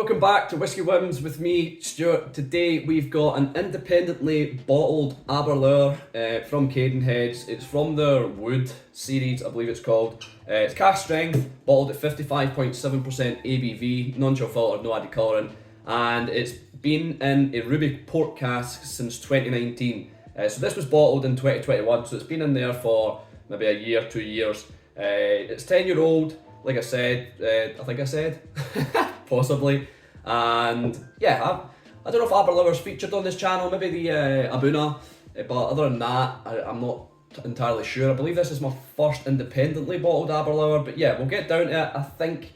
welcome back to Whisky Whims with me, Stuart. Today we've got an independently bottled Aberlour from Cadenhead. It's from their Wood series, I believe it's called. It's cask strength, bottled at 55.7% ABV, non-chill filtered, no added colouring, and it's been in a ruby port cask since 2019. So this was bottled in 2021, so it's been in there for maybe a year, 2 years. It's 10-year-old, like I said, I think I said, possibly. And yeah, I don't know if Aberlour's featured on this channel, maybe the Abuna, but other than that, I'm not entirely sure. I believe this is my first independently bottled Aberlour, but yeah, we'll get down to it. I think,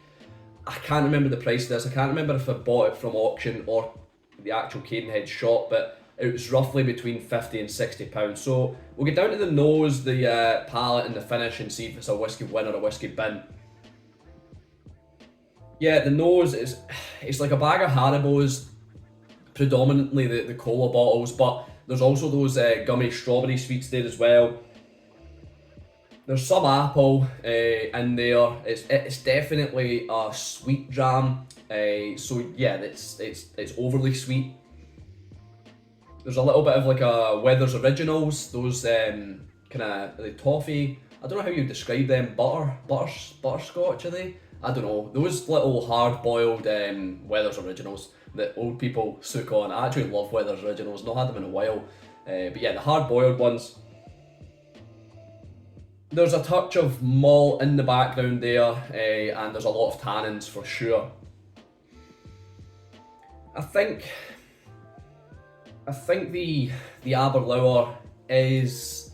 I can't remember the price of this, I can't remember if I bought it from auction or the actual Cadenhead shop, but it was roughly between £50 and £60. So we'll get down to the nose, the palate and the finish and see if it's a Whisky Win or a Whisky Bin. Yeah, the nose is, it's like a bag of Haribos, predominantly the cola bottles, but there's also those gummy strawberry sweets there as well. There's some apple in there. It's definitely a sweet dram. So yeah, it's overly sweet. There's a little bit of like a Weathers Originals, those kind of the toffee. I don't know how you describe them. Butterscotch are they? I don't know. Those little hard-boiled Weathers Originals that old people soak on. I actually love Weathers Originals. Not had them in a while, but yeah, the hard-boiled ones. There's a touch of malt in the background there, and there's a lot of tannins for sure. I think the Aberlour is,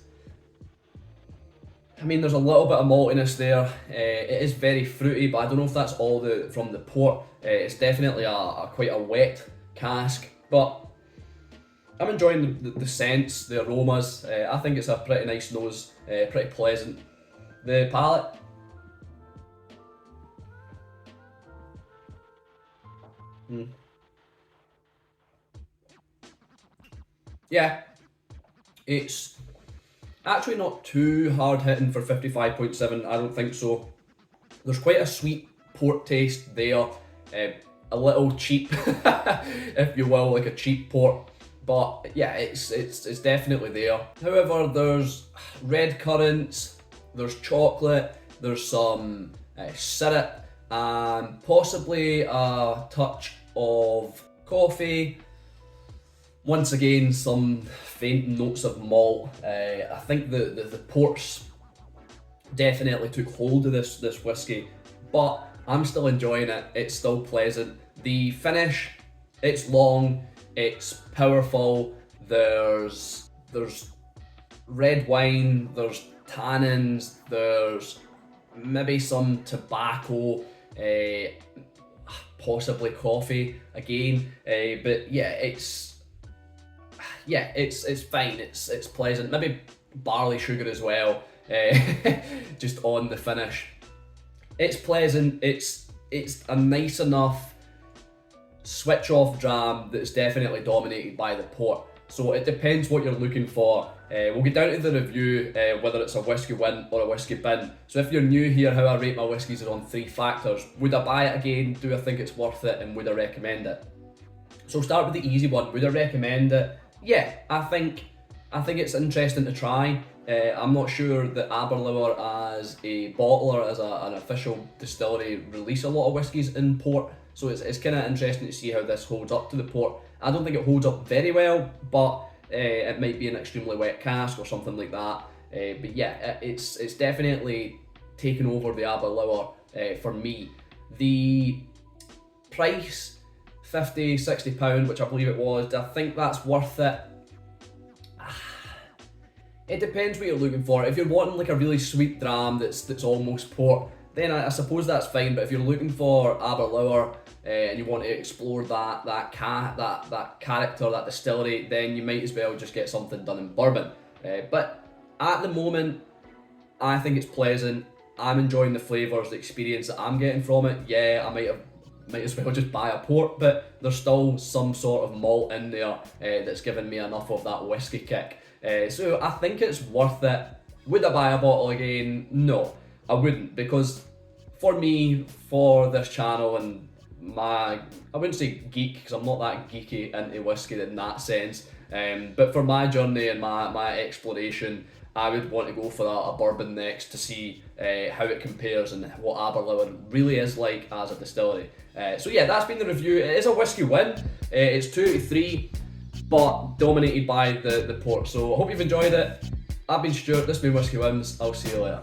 I mean, there's a little bit of maltiness there. It is very fruity, but I don't know if that's all from the port. It's definitely quite a wet cask, but I'm enjoying the scents, the aromas. I think it's a pretty nice nose, pretty pleasant. The palate. Yeah, it's actually not too hard hitting for 55.7, I don't think so. There's quite a sweet port taste there, a little cheap, if you will, like a cheap port. But yeah, it's definitely there. However, there's red currants, there's chocolate, there's some syrup, and possibly a touch of coffee. Once again, some faint notes of malt. I think the ports definitely took hold of this whiskey, but I'm still enjoying it. It's still pleasant. The finish, it's long, it's powerful. There's red wine, there's tannins, there's maybe some tobacco, possibly coffee again. But yeah, it's fine. It's pleasant. Maybe barley sugar as well, just on the finish. It's pleasant. It's a nice enough switch off dram that's definitely dominated by the port. So it depends what you're looking for. We'll get down to the review, whether it's a Whisky Win or a Whisky Bin. So if you're new here, how I rate my whiskies is on 3 factors. Would I buy it again? Do I think it's worth it? And would I recommend it? So we'll start with the easy one. Would I recommend it? Yeah, I think it's interesting to try. I'm not sure that Aberlour as a bottler, as an official distillery, release a lot of whiskies in port. So it's kind of interesting to see how this holds up to the port. I don't think it holds up very well, but it might be an extremely wet cask or something like that. But yeah, it's definitely taken over the Aberlour for me. The price, £50-60, which I believe it was, I think that's worth it. It depends what you're looking for. If you're wanting like a really sweet dram that's almost port, then I suppose that's fine. But if you're looking for Aberlour and you want to explore that character, that distillery, then you might as well just get something done in bourbon. But at the moment, I think it's pleasant. I'm enjoying the flavours, the experience that I'm getting from it. Yeah, I might as well just buy a port, but there's still some sort of malt in there that's given me enough of that whiskey kick. So I think it's worth it. Would I buy a bottle again? No, I wouldn't, because for me, for this channel and I wouldn't say geek, because I'm not that geeky into whiskey in that sense, but for my journey and my exploration, I would want to go for a bourbon next to see how it compares and what Aberlour really is like as a distillery. So yeah, that's been the review. It is a Whisky Win. It's 2 out of 3, but dominated by the port. So I hope you've enjoyed it. I've been Stuart, this has been Whisky Wins. I'll see you later.